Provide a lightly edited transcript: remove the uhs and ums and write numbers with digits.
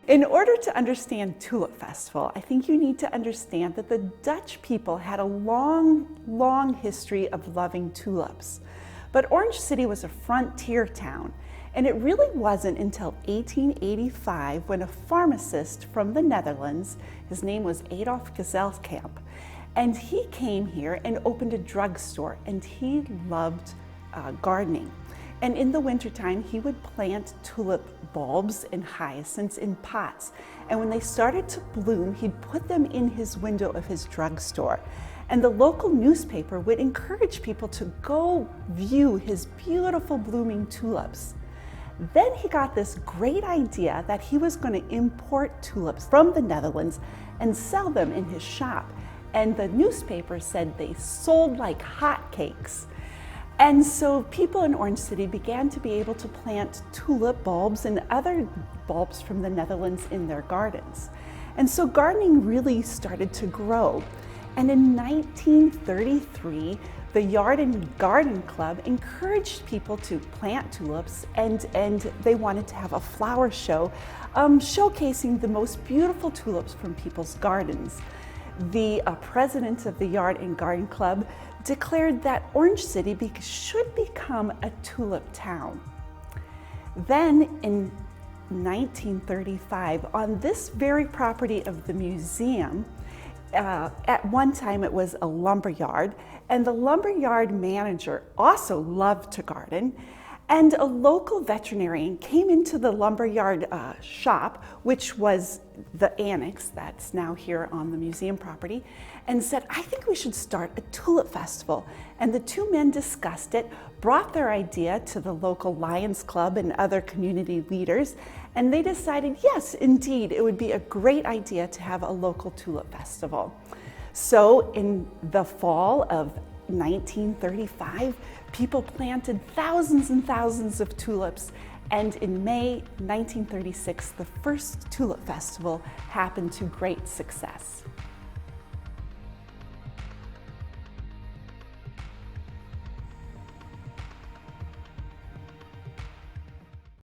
In order to understand Tulip Festival, I think you need to understand that the Dutch people had a long history of loving tulips. But Orange City was a frontier town, and it really wasn't until 1885 when a pharmacist from the Netherlands, his name was Adolf Gezelkamp, and he came here and opened a drugstore, and he loved gardening. And in the wintertime, he would plant tulip bulbs and hyacinths in pots. And when they started to bloom, he'd put them in his window of his drugstore. And the local newspaper would encourage people to go view his beautiful blooming tulips. Then he got this great idea that he was going to import tulips from the Netherlands and sell them in his shop. And the newspaper said they sold like hotcakes. And so people in Orange City began to be able to plant tulip bulbs and other bulbs from the Netherlands in their gardens. And so gardening really started to grow. And in 1933, the Yard and Garden Club encouraged people to plant tulips, and they wanted to have a flower show showcasing the most beautiful tulips from people's gardens. The president of the Yard and Garden Club declared that Orange City should become a tulip town. Then in 1935, on this very property of the museum, at one time it was a lumber yard, and the lumber yard manager also loved to garden, and a local veterinarian came into the lumberyard shop, which was the annex that's now here on the museum property, and said, "I think we should start a tulip festival." And the two men discussed it, brought their idea to the local Lions Club and other community leaders, and they decided, yes, indeed, it would be a great idea to have a local tulip festival. So in the fall of 1935, people planted thousands and thousands of tulips, and in May 1936, the first tulip festival happened to great success.